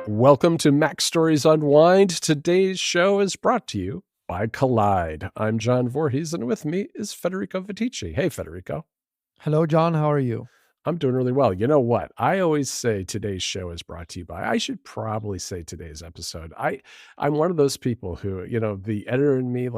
Welcome to MacStories Unwind. Today's show is brought to you by Collide. I'm John Voorhees, and with me is Federico Vitici. Hey, Federico. Hello, John. How are you? I'm doing really well. You know what? I always say today's show is brought to you by. I should probably say today's episode. I'm one of those people who, the editor in me,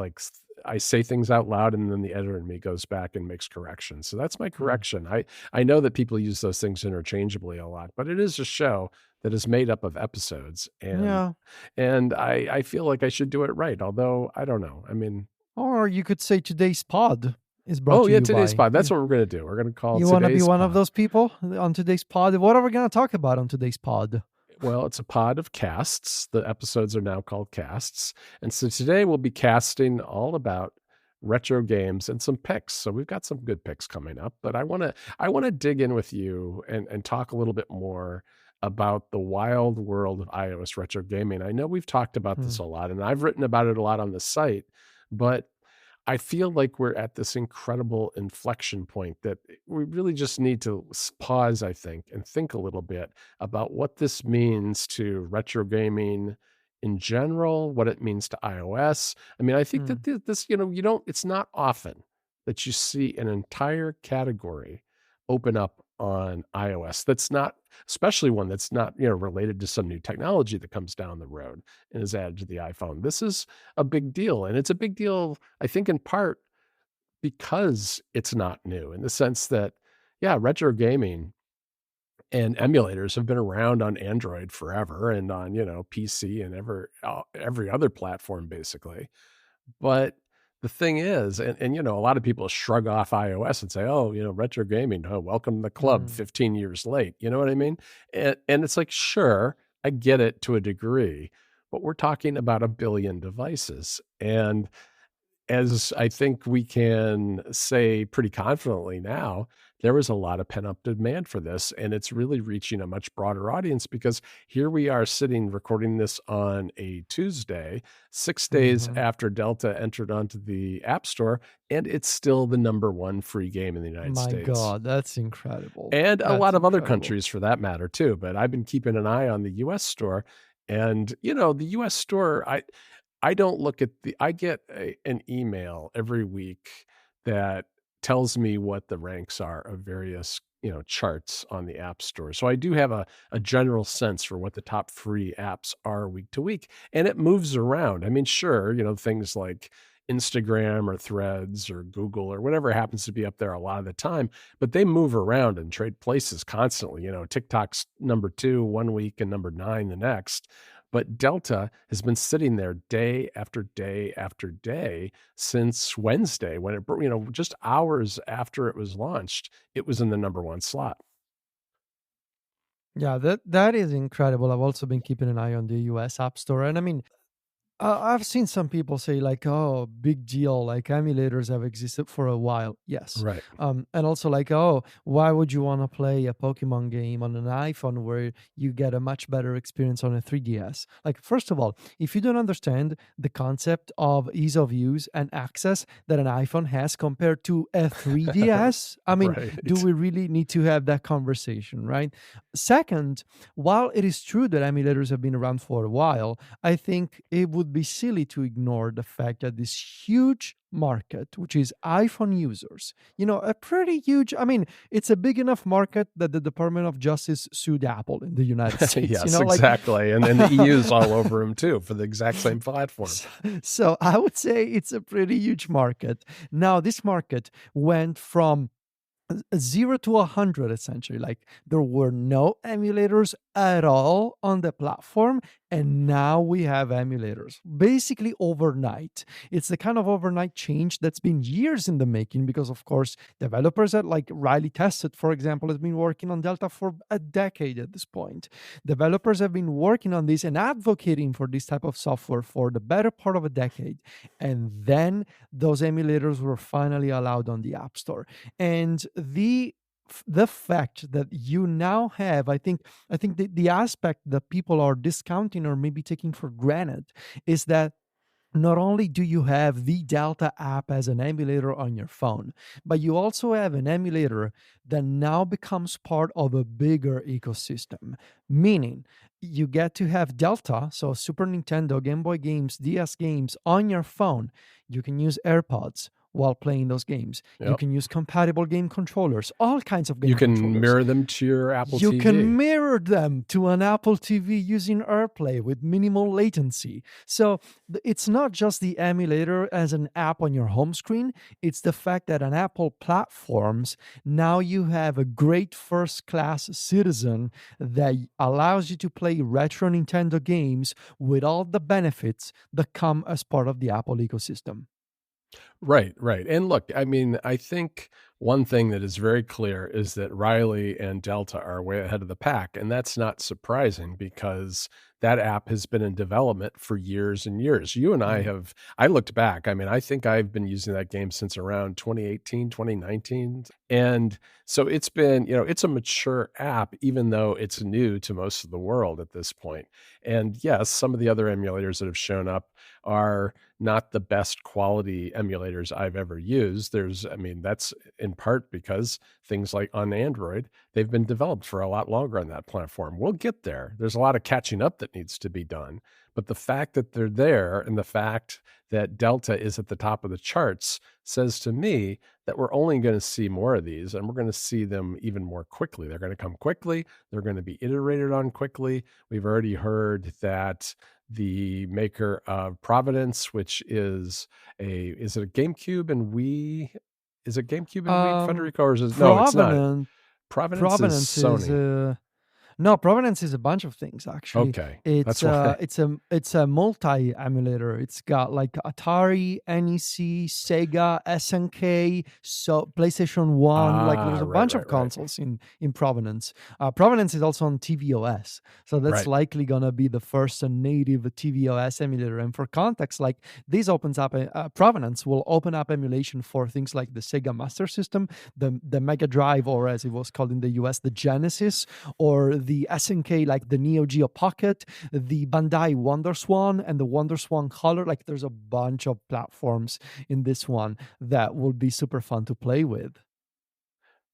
I say things out loud, and then the editor in me goes back and makes corrections. So that's my correction. I know that people use those things interchangeably a lot, but it is a show that is made up of episodes, and Yeah. I feel like I should do it right. Although I don't know. I mean, Or you could say today's pod is brought oh to yeah, you today's by. pod. That's what we're gonna do. We're gonna call You want to be today's one of pod. those people on today's pod? What are we going to talk about on today's pod? Well, it's a pod of casts. The episodes are now called casts. And so today we'll be casting all about retro games and some picks. So we've got some good picks coming up, but I want to dig in with you and talk a little bit more about the wild world of iOS retro gaming. I know we've talked about this a lot, and I've written about it a lot on the site, but I feel like we're at this incredible inflection point that we really just need to pause, I think, and think a little bit about what this means to retro gaming in general, what it means to iOS. I mean, I think that this, it's not often that you see an entire category open up on iOS that's not, especially one that's not, related to some new technology that comes down the road and is added to the iPhone. This is a big deal. And it's a big deal, I think, in part because it's not new, in the sense that, yeah, retro gaming and emulators have been around on Android forever, and on, PC and every other platform, basically. But the thing is, and a lot of people shrug off iOS and say, oh, retro gaming, oh, welcome to the club 15 years late. You know what I mean? And it's like, sure, I get it to a degree, but we're talking about 1 billion devices. And as I think we can say pretty confidently now, there was a lot of pent-up demand for this, and it's really reaching a much broader audience, because here we are sitting recording this on a Tuesday, 6 days after Delta entered onto the App Store, and it's still the #1 free game in the United My States. God, that's incredible. And a That's lot of other incredible. countries for that matter too, but I've been keeping an eye on the US store, and the US store, I don't look at I get an email every week that tells me what the ranks are of various, charts on the App Store. So I do have a general sense for what the top free apps are week to week, and it moves around. I mean, sure, things like Instagram or Threads or Google or whatever happens to be up there a lot of the time, but they move around and trade places constantly. TikTok's #2 one week and #9 the next. But Delta has been sitting there day after day after day since Wednesday, when it, just hours after it was launched, it was in the #1 slot. Yeah, that is incredible. I've also been keeping an eye on the US App Store. And I mean, I've seen some people say like, "Oh, big deal! Like emulators have existed for a while." Yes, Right. and also like, "Oh, why would you want to play a Pokemon game on an iPhone where you get a much better experience on a 3DS?" Like, first of all, if you don't understand the concept of ease of use and access that an iPhone has compared to a 3DS, I mean, do Right. we really need to have that conversation, right? Second, while it is true that emulators have been around for a while, I think it would be silly to ignore the fact that this huge market, which is iPhone users, a pretty huge, I mean, it's a big enough market that the Department of Justice sued Apple in the United States. Yes, exactly. And the EU's all over them too, for the exact same platform. So I would say it's a pretty huge market. Now, this market went from 0 to 100, essentially. Like, there were no emulators at all on the platform, and now we have emulators basically overnight. It's the kind of overnight change that's been years in the making, because of course developers at like Riley Tested, for example, has been working on Delta for a decade at this point. Developers have been working on this and advocating for this type of software for the better part of a decade, and then those emulators were finally allowed on the App Store. And the fact that you now have, I think the aspect that people are discounting or maybe taking for granted is that not only do you have the Delta app as an emulator on your phone, but you also have an emulator that now becomes part of a bigger ecosystem. Meaning, you get to have Delta, so Super Nintendo, Game Boy games, DS games on your phone. You can use AirPods while playing those games. You Yep. can use compatible game controllers, all kinds of You game can controllers. mirror them to your Apple You can TV. mirror them to an Apple TV using AirPlay with minimal latency. So it's not just the emulator as an app on your home screen, it's the fact that on Apple platforms, now you have a great first class citizen that allows you to play retro Nintendo games with all the benefits that come as part of the Apple ecosystem. Right, right. And look, I mean, I think one thing that is very clear is that Riley and Delta are way ahead of the pack. And that's not surprising because that app has been in development for years and years. You and I Mm. have, I looked back. I mean, I think I've been using that game since around 2018, 2019. And so it's been, it's a mature app, even though it's new to most of the world at this point. And yes, some of the other emulators that have shown up are not the best quality emulators I've ever used. I mean, that's in part because things like on Android, they've been developed for a lot longer on that platform. We'll get there. There's a lot of catching up that needs to be done. But the fact that they're there and the fact that Delta is at the top of the charts says to me that we're only going to see more of these and we're going to see them even more quickly. They're going to come quickly. They're going to be iterated on quickly. We've already heard that the maker of Providence, which is it a GameCube and Wii? Is it GameCube and Wii, Um, Federico, or is it, no, it's not. Provenance, Providence is Provenance is Sony. No, Provenance is a bunch of things actually. Okay, It's that's why. it's a multi emulator. It's got like Atari, NEC, Sega, SNK, so PlayStation 1. Like there's a Right, bunch of right, right, consoles in Provenance. Provenance is also on tvOS, so that's right. likely gonna be the first native tvOS emulator. And for context, like this opens up Provenance will open up emulation for things like the Sega Master System, the Mega Drive, or as it was called in the US, the Genesis, or the SNK, like the Neo Geo Pocket, the Bandai Wonder Swan, and the Wonder Swan Color. Like there's a bunch of platforms in this one that will be super fun to play with.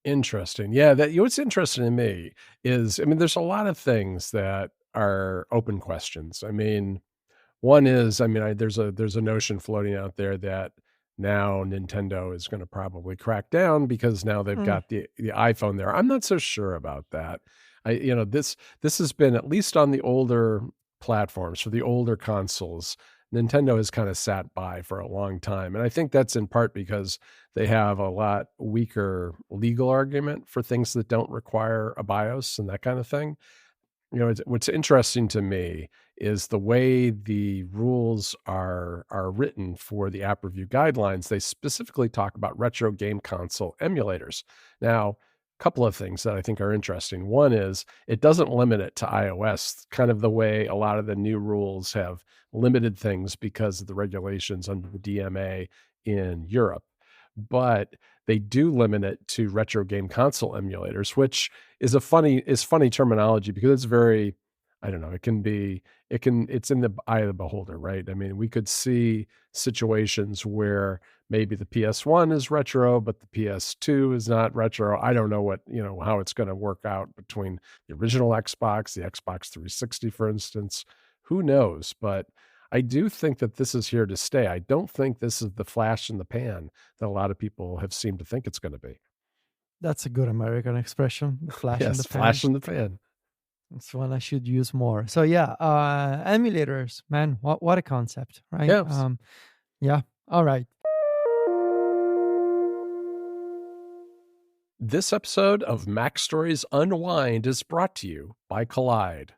Interesting. Yeah, what's interesting to me is, I mean, there's a lot of things that are open questions. I mean, one is, I mean, there's a notion floating out there that now Nintendo is going to probably crack down because now they've Mm, got the iPhone there. I'm not so sure about that. This has been, at least on the older platforms, for the older consoles, Nintendo has kind of sat by for a long time. And I think that's in part because they have a lot weaker legal argument for things that don't require a BIOS and that kind of thing. What's interesting to me is the way the rules are written for the app review guidelines. They specifically talk about retro game console emulators. Now, a couple of things that I think are interesting. One is it doesn't limit it to iOS, kind of the way a lot of the new rules have limited things because of the regulations under the DMA in Europe. But they do limit it to retro game console emulators, which is funny terminology because it's very, I don't know, it's in the eye of the beholder, right? I mean, we could see situations where maybe the PS1 is retro, but the PS2 is not retro. I don't know how it's going to work out between the original Xbox, the Xbox 360, for instance. Who knows? But I do think that this is here to stay. I don't think this is the flash in the pan that a lot of people have seemed to think it's going to be. that's a good American expression, the flash in the Yes, pan. flash in the pan. That's one I should use more. So yeah, emulators, man, what a concept, right? Yes. Yeah. All right. This episode of MacStories Unwind is brought to you by Collide.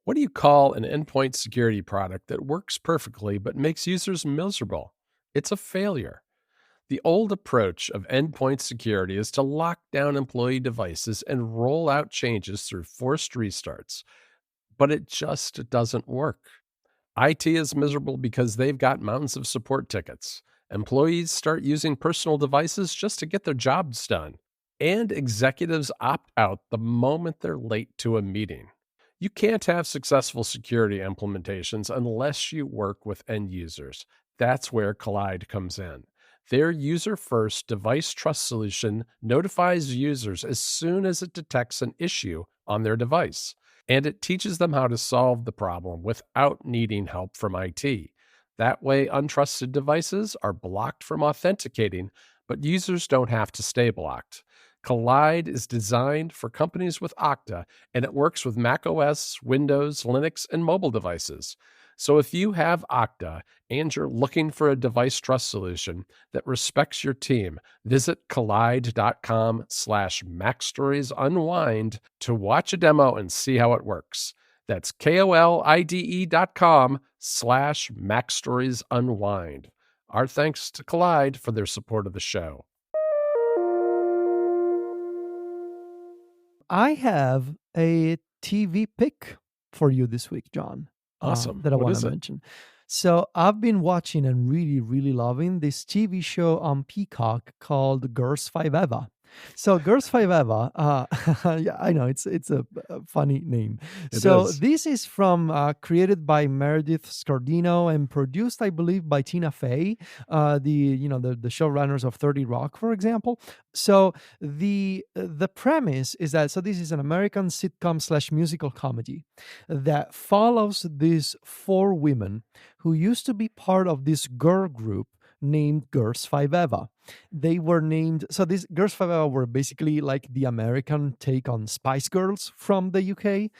What do you call an endpoint security product that works perfectly but makes users miserable? It's a failure. The old approach of endpoint security is to lock down employee devices and roll out changes through forced restarts, but it just doesn't work. IT is miserable because they've got mountains of support tickets. Employees start using personal devices just to get their jobs done. And executives opt out the moment they're late to a meeting. You can't have successful security implementations unless you work with end users. That's where Collide comes in. Their user first device trust solution notifies users as soon as it detects an issue on their device, and it teaches them how to solve the problem without needing help from IT. That way, untrusted devices are blocked from authenticating, but users don't have to stay blocked. Collide is designed for companies with Okta, and it works with macOS, Windows, Linux, and mobile devices. So if you have Okta and you're looking for a device trust solution that respects your team, visit collide.com/MacStoriesUnwind to watch a demo and see how it works. That's KOLIDE.com/MacStoriesUnwind. Our thanks to Collide for their support of the show. I have a TV pick for you this week, John, Awesome. that I What want to is it? mention. So I've been watching and really, really loving this TV show on Peacock called Girls Five Eva. So Girls Five Eva, yeah, I know it's a funny name. It So is. this is from created by Meredith Scardino and produced, I believe, by Tina Fey, the showrunners of 30 Rock, for example. So the premise is that this is an American sitcom slash musical comedy that follows these four women who used to be part of this girl group named Girls Five Eva. They were named, so these Girls Five Eva were basically like the American take on Spice Girls from the UK.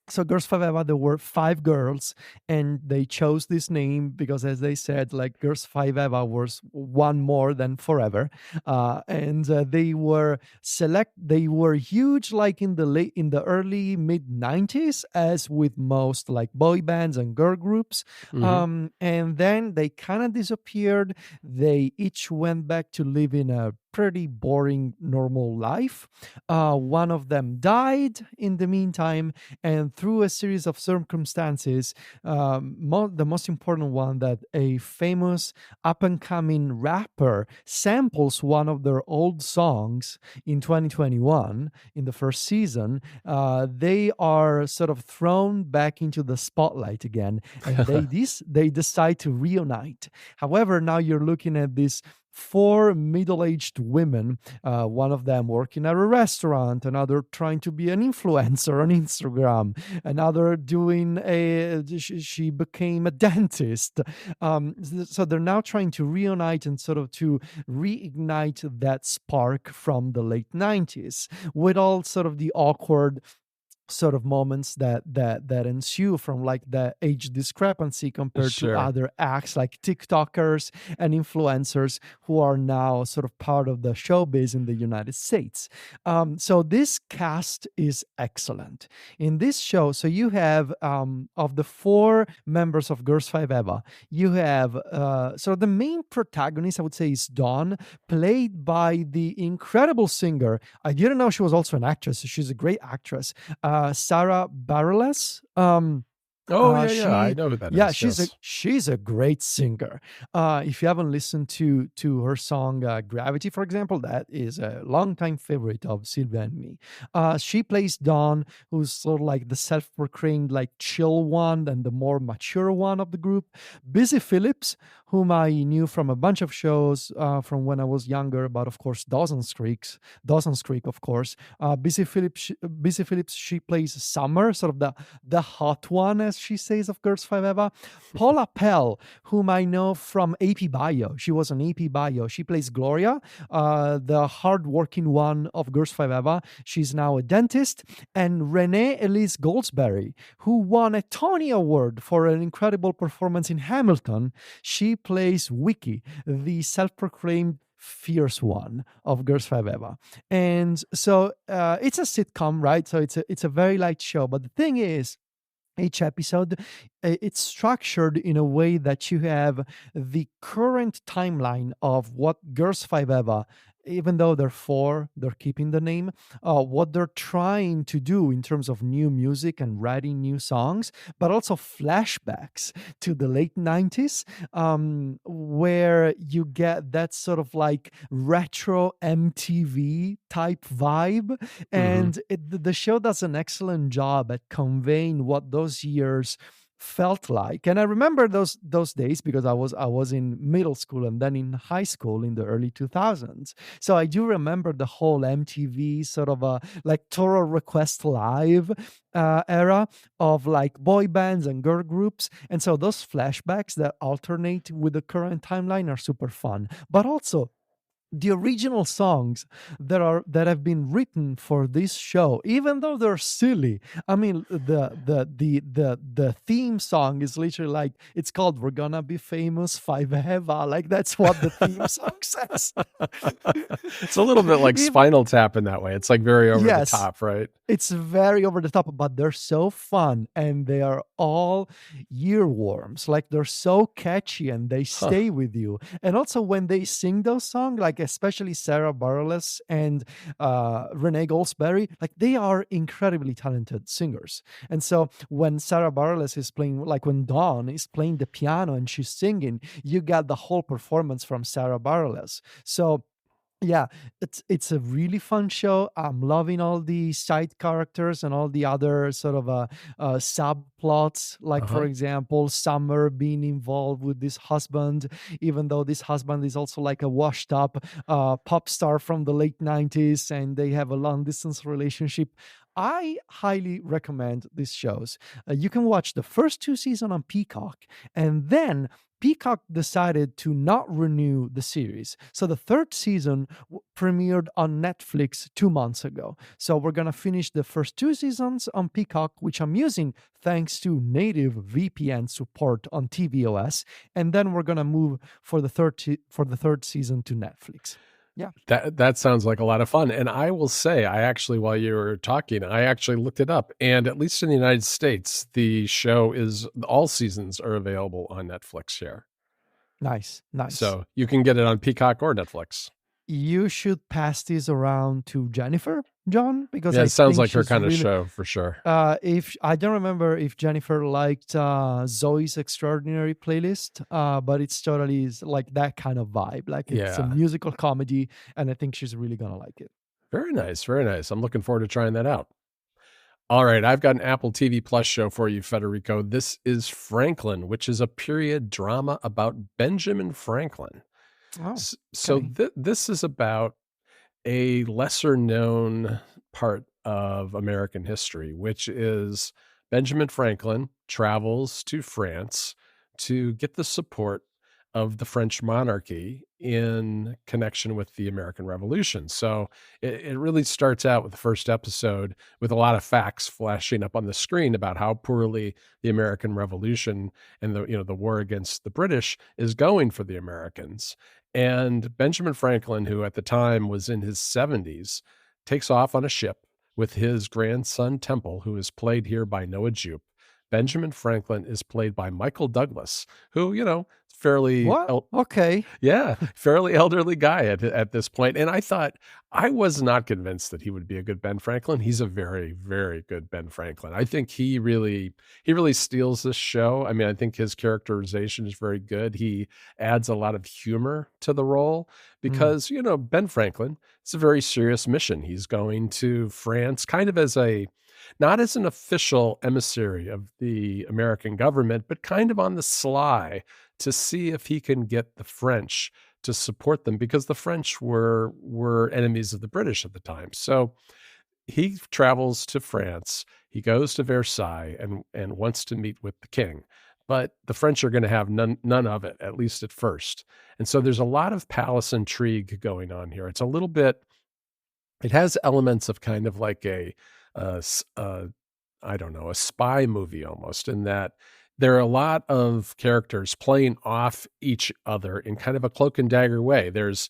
So Girls Five Eva, there were five girls, and they chose this name because, as they said, like Girls Five Eva was one more than forever, and they were select. They were huge, like in the early mid '90s, as with most like boy bands and girl groups. Mhm. And then they kind of disappeared. They each went back to live in a pretty boring normal life. One of them died in the meantime, and through a series of circumstances, the most important one, that a famous up and coming rapper samples one of their old songs in 2021 in the first season. They are sort of thrown back into the spotlight again, and they decide to reunite. However, now you're looking at this four middle-aged women, one of them working at a restaurant, another trying to be an influencer on Instagram, another doing she became a dentist. So they're now trying to reunite and sort of to reignite that spark from the late 90s, with all sort of the awkward sort of moments that ensue from like the age discrepancy compared to Sure. other acts like TikTokers and influencers who are now sort of part of the showbiz in the United States. So this cast is excellent in this show. So you have of the four members of Girls Five Eva, you have so the main protagonist, I would say, is Dawn, played by the incredible singer. I didn't know she was also an actress. She's a great actress. Sarah Bareilles. Oh, yeah, yeah, I She, know who that yeah, is, yes. she's a great singer. If you haven't listened to her song "Gravity," for example, that is a longtime favorite of Sylvia and me. She plays Dawn, who's sort of like the self-proclaimed like chill one and the more mature one of the group. Busy Phillips, whom I knew from a bunch of shows from when I was younger, but of course Dawson's Creek, of course. Busy Phillips, she plays Summer, sort of the hot one, as she says, of Girls Five Eva. Paula Pell, whom I know from AP Bio. She was on AP Bio. She plays Gloria, the hardworking one of Girls Five Eva. She's now a dentist. And Renee Elise Goldsberry, who won a Tony Award for an incredible performance in Hamilton. She plays Wiki, the self-proclaimed fierce one of Girls Five Eva. And so it's a sitcom, right? So it's a very light show. But the thing is, each episode, it's structured in a way that you have the current timeline of what Girls Five Eva even though they're four, they're keeping the name. What they're trying to do in terms of new music and writing new songs, but also flashbacks to the late 90s, where you get that sort of like retro MTV type vibe. Hmm. And the show does an excellent job at conveying what those years felt like. And I remember those days because I was in middle school and then in high school in the early 2000s. So I do remember the whole MTV sort of a like Total Request Live era of like boy bands and girl groups. And so those flashbacks that alternate with the current timeline are super fun, but also the original songs that have been written for this show, even though they're silly. I mean, the theme song is literally like, it's called "We're Gonna Be Famous Five Eva," like that's what the theme song says. It's a little bit like Even, Spinal Tap in that way. It's like very over the yes, top, right? it's very over the top, but they're so fun and they are all earworms. Like they're so catchy and they Huh. stay with you. And also when they sing those songs, like especially Sarah Bareilles and Renee Goldsberry, like they are incredibly talented singers. And so when Sarah Bareilles is playing, like when Dawn is playing the piano and she's singing, you got the whole performance from Sarah Bareilles. So yeah, it's a really fun show. I'm loving all the side characters and all the other sort of subplots, like for Uh-huh. example Summer being involved with this husband, even though this husband is also like a washed up pop star from the late 90s and they have a long distance relationship. I highly recommend these shows. You can watch the first two seasons on Peacock, and then Peacock decided to not renew the series. So the third season premiered on Netflix 2 months ago. So we're going to finish the first two seasons on Peacock, which I'm using thanks to native VPN support on tvOS. And then we're going to move for the third season to Netflix. Yeah. That sounds like a lot of fun. And I will say, I actually, while you were talking, I actually looked it up. And at least in the United States, the show is all seasons are available on Netflix here. Nice. Nice. So you can get it on Peacock or Netflix. You should pass this around to Jennifer, John, because Yeah, it I sounds think like her she's kind of really. show for sure. If I don't remember if Jennifer liked Zoe's Extraordinary Playlist, but it's totally is like that kind of vibe. Like it's a Yeah. musical comedy, and I think she's really gonna like it. Very nice. Very nice. I'm looking forward to trying that out. All right, I've got an Apple TV Plus show for you, Federico. This is Franklin, which is a period drama about Benjamin Franklin. Oh, So okay. this is about a lesser known part of American history, which is Benjamin Franklin travels to France to get the support of the French monarchy in connection with the American Revolution. So it really starts out with the first episode with a lot of facts flashing up on the screen about how poorly the American Revolution and the war against the British is going for the Americans. And Benjamin Franklin, who at the time was in his 70s, takes off on a ship with his grandson Temple, who is played here by Noah Jupe. Benjamin Franklin is played by Michael Douglas, who, fairly What? Okay. yeah, fairly elderly guy at this point. And I thought I was not convinced that he would be a good Ben Franklin. He's a very, very good Ben Franklin. I think he really steals this show. I mean, I think his characterization is very good. He adds a lot of humor to the role Mm, because, Ben Franklin, it's a very serious mission. He's going to France kind of as a not as an official emissary of the American government, but kind of on the sly to see if he can get the French to support them because the French were enemies of the British at the time. So he travels to France. He goes to Versailles and wants to meet with the king. But the French are going to have none of it, at least at first. And so there's a lot of palace intrigue going on here. It's a little bit, it has elements of kind of like a, I don't know, a spy movie almost, in that There are a lot of characters playing off each other in kind of a cloak and dagger way. There is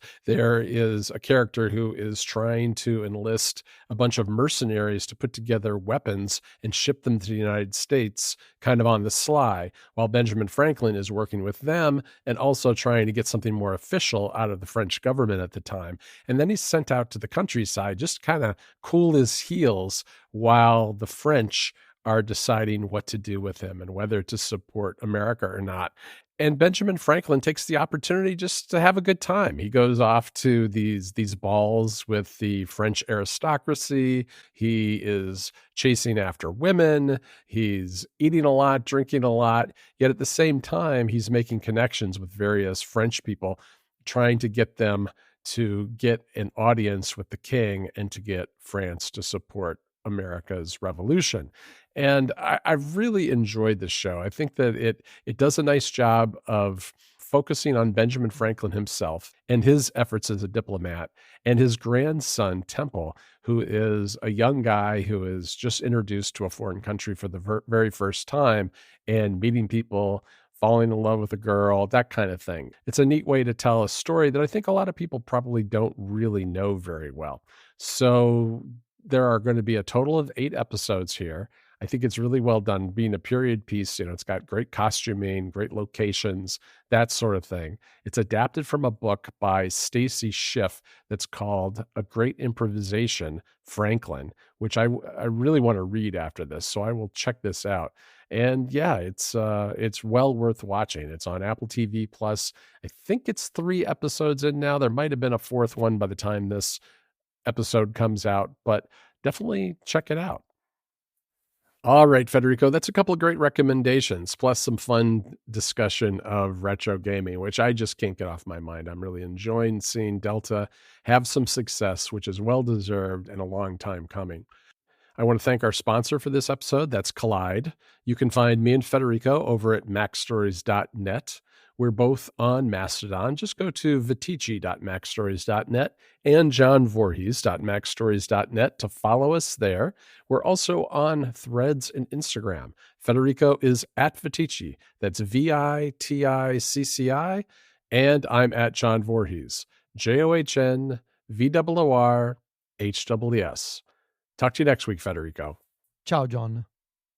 a character who is trying to enlist a bunch of mercenaries to put together weapons and ship them to the United States kind of on the sly, while Benjamin Franklin is working with them and also trying to get something more official out of the French government at the time. And then he's sent out to the countryside just kind of cool his heels while the French are deciding what to do with him and whether to support America or not. And Benjamin Franklin takes the opportunity just to have a good time. He goes off to these balls with the French aristocracy. He is chasing after women. He's eating a lot, drinking a lot. Yet at the same time, he's making connections with various French people, trying to get them to get an audience with the king and to get France to support America's revolution. And I've really enjoyed this show. I think that it does a nice job of focusing on Benjamin Franklin himself and his efforts as a diplomat, and his grandson Temple, who is a young guy who is just introduced to a foreign country for the very first time and meeting people, falling in love with a girl, that kind of thing. It's a neat way to tell a story that I think a lot of people probably don't really know very well. So there are going to be a total of 8 episodes here. I think it's really well done. Being a period piece, it's got great costuming, great locations, that sort of thing. It's adapted from a book by Stacy Schiff that's called A Great Improvisation, Franklin, which I really want to read after this, so I will check this out. And yeah, it's well worth watching. It's on Apple TV Plus. I think it's 3 episodes in now. There might have been a 4th one by the time this episode comes out, but definitely check it out. All right, Federico, that's a couple of great recommendations, plus some fun discussion of retro gaming, which I just can't get off my mind. I'm really enjoying seeing Delta have some success, which is well deserved and a long time coming. I want to thank our sponsor for this episode. That's Collide. You can find me and Federico over at MacStories.net. We're both on Mastodon. Just go to vitici.macstories.net and johnvorhees.macstories.net to follow us there. We're also on Threads and Instagram. Federico is at Vitici. That's VITICCI. And I'm at John Voorhees. JOHNVOORHWS. Talk to you next week, Federico. Ciao, John.